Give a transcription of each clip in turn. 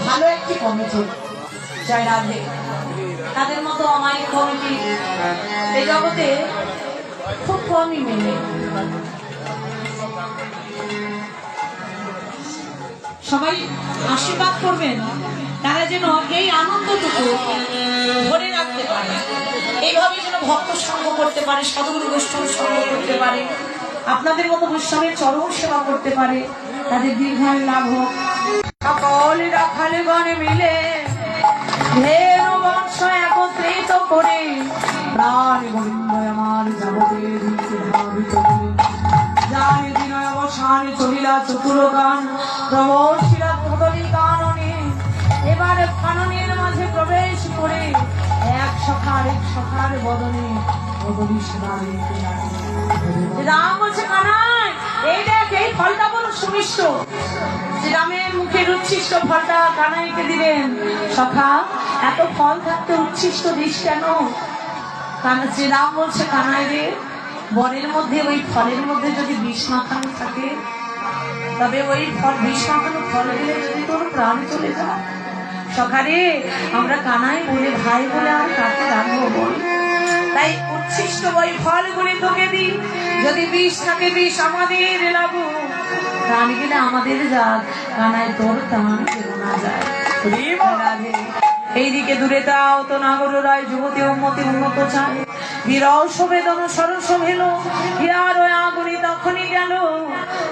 ভালো একটি কমিটি, জয় রাধে। তাদের মতো অমায়িক কমিটি এই জগতে খুব কমই মেলে। সবাই আশীর্বাদ করবেন তারা যেন এই আনন্দটুকু ধরে রাখতে পারে, এইভাবে যেন ভক্ত সঙ্গ করতে পারে, সাধুগুরু বৈষ্ণব সঙ্গ করতে পারে, আপনাদের মতো বৈষ্ণবের চরম সেবা করতে পারে, তাদের দীর্ঘায়ু লাভ হোক। সকলে রাখালে গণে মিলে ধেনু বংশ একত্রিত করে প্রাণ গোবিন্দ আমার যাবতীয় ভাবিত জানি বিনয় অবসান চলিলা চতুর গান প্রবর্ষিলা কদলী কাননে। এবারে কাননের মাঝে প্রবেশ করে এক সখার বদনে কদলী সেবা রাম বলছে, কানাই এই দেখ, এই ফলটা বলো সুমিষ্ট। রামের মুখের উচ্ছিষ্ট ফলটা কানাইকে দিলেন। সখা, এত ফল থাকতে উচ্ছিষ্ট দিস কেন? রাম বলছে, কানাই রে, বনের মধ্যে ওই ফলের মধ্যে যদি বিষ মাখানো থাকে, তবে ওই ফল বিষ মাখানো ফল দিলে যদি তোর প্রাণ চলে যায়। সখা রে, আমরা কানাই বলে ভাই বলে আর কাকে রাখবো বল? তাই উচ্ছিষ্ট ওই ফলগুলি তোকে দি, যদি বিষ থাকে বিষ আমাদের লাগু, প্রাণ গেলে আমাদের যাক, কানাই তোর প্রাণ কেউ না যায়। এইদিকে দূরে দাও তো নাগর রায় যুবতী উন্মতি উন্নত চায়, বিরস বেদন সরস ভেল, হিয়ার আগুনি তখনই গেল।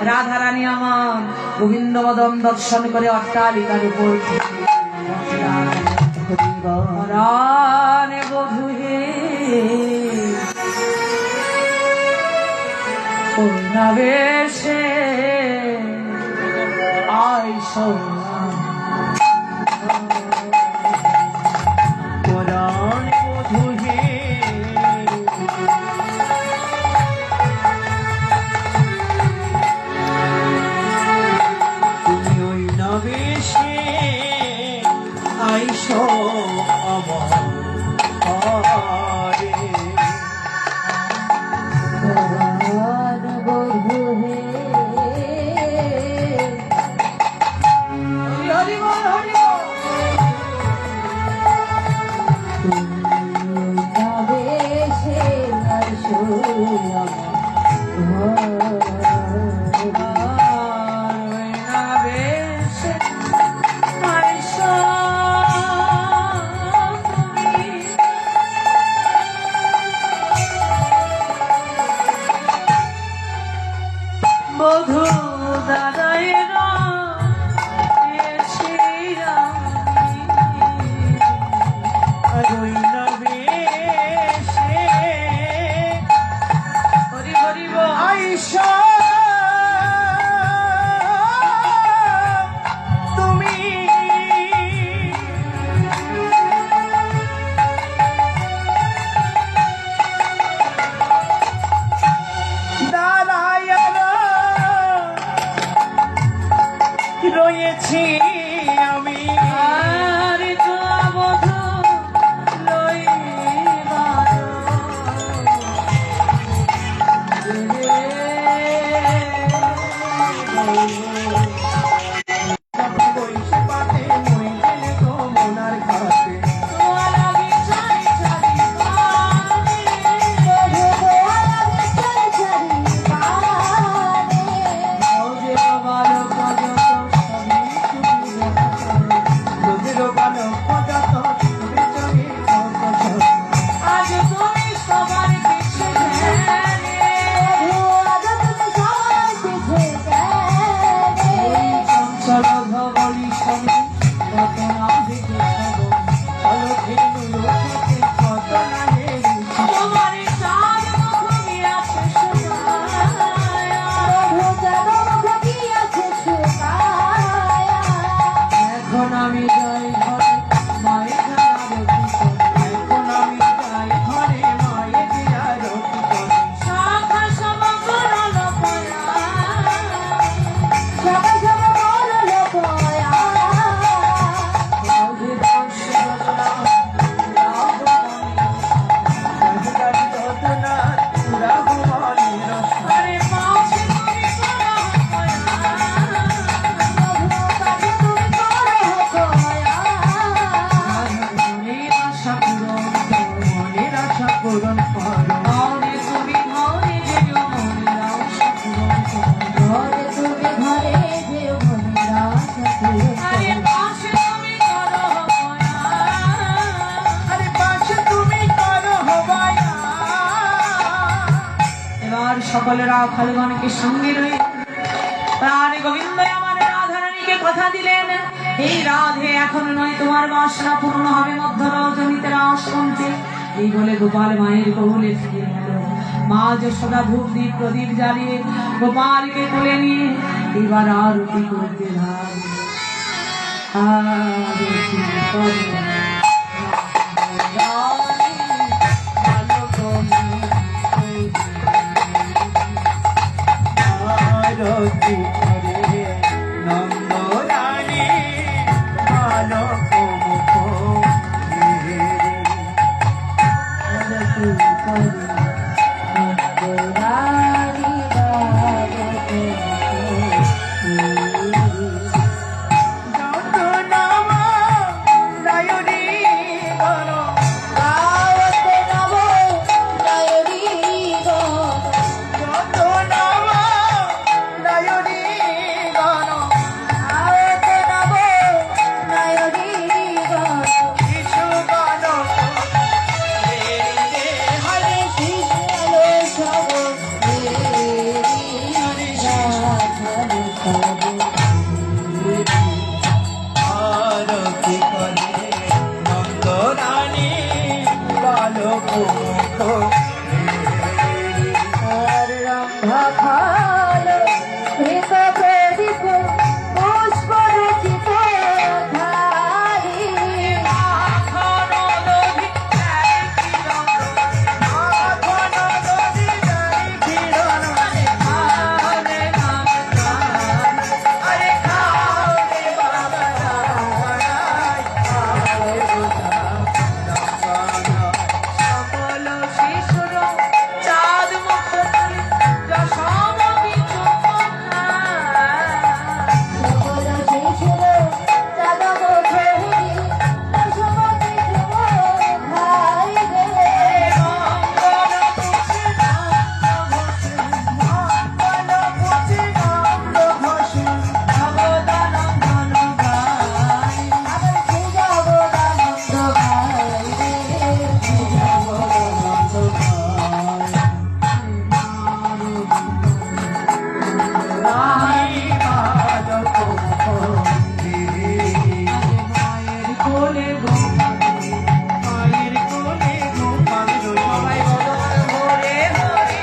রাধারানী আমার গোবিন্দ মদন দর্শন করে অট্টালিকার উপর বধূ হে বেশে আইস বধূ দাদায়েরা হরি হরি আইসা তুমি রয়েছি আমি আর তো বধূ লইবার সকল রাখালগণকে সঙ্গে রয়ে প্রাণ গোবিন্দ আমার রাধারানীকে কথা দিলেন, এই রাধে এখন নয় তোমার বাসনা পূর্ণ হবে মধ্য রজনীতে রাস মঞ্চে। এই বলে গোপাল মায়ের কোলে ফিরে গেল। মা যশোদা ধূপ দীপ প্রদীপ জ্বালিয়ে গোপালকে তুলে নিয়ে এবার আরতি করতে লাগে। আরতি করে আরতি করে নন্দরানী ভালো মুখ আরতি করে নন্দরানী ভালো যত নাম রায়ণী গণ আওতে নব রায়ণী গণ যত নাম রায়ণী গণ আওতে নব রায়ণী গণ কিছু গণ হরে কৃষ্ণ সব আরতি করে নন্দরানী বালক মুখ আর রম্ভা ভালো কৃত প্রদীপ পুষ্প রচিত ধারি সকল শিশুর চাদব ধরি দশমতি ভাই রে আবার সুজব দানন্দ ভাই রে মায়ের কোলে মায়ের কোলে গোপাল সবাই বলো হরে হরে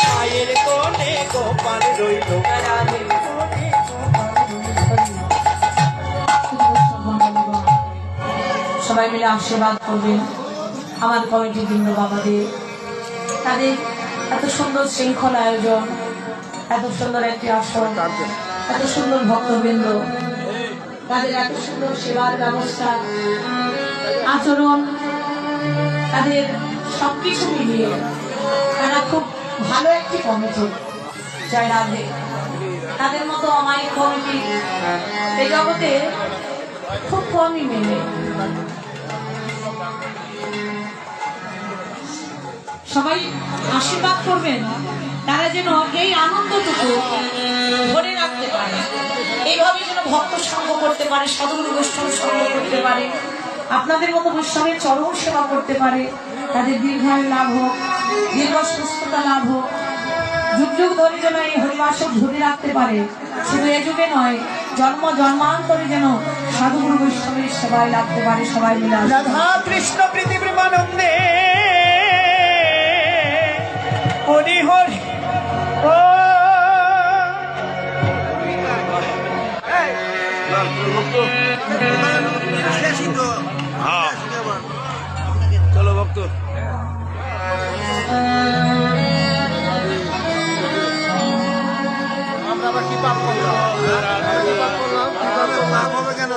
মায়ের কোলে গোপাল রইল সবাই মিলে আশীর্বাদ করবেন আমার কমিটির বৃন্দ বাবাদের, তাদের এত সুন্দর শৃঙ্খলা আয়োজন, এত সুন্দর একটি আসন, এত সুন্দর ভক্তবৃন্দ, তাদের এত সুন্দর সেবার ব্যবস্থা, আচরণ, তাদের সবকিছু মিলিয়ে তারা খুব ভালো একটি কমিটি। জয় রাধে। তাদের মতো অমায়িক কমিটি এই জগতে খুব কমই মেলে। সবাই আশীর্বাদ করবেন তারা যেন এই আনন্দটুকু ধরে রাখতে পারে, এইভাবে যেন ভক্ত সঙ্গ করতে পারে, সাধুগুরু বৈষ্ণব সঙ্গ করতে পারে, আপনাদের মতো বৈষ্ণবের চরম সেবা করতে পারে, তাদের দীর্ঘায়ু লাভ হোক, দীর্ঘ সুস্থতা লাভ হোক, যুগ যুগ ধরে যেন এই হরিবাসক ধরে রাখতে পারে। শুধু এ যুগে নয়, জন্ম জন্মান্তরে যেন সাধুগুরু বৈষ্ণবের সেবায় লাগতে পারে। সবাই মিলে আসুন। রাধা কৃষ্ণ প্রীতি প্রেমানন্দে হরি হরি ও চলো ভক্ত আমরা আবার কি পাপ করলাম? কি পাপ করলাম? কি পাপ করলাম? হবে কেন?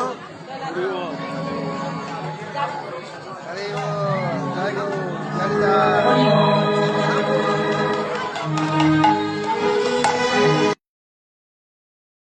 আরে ও, জয় গো, জয় জয়।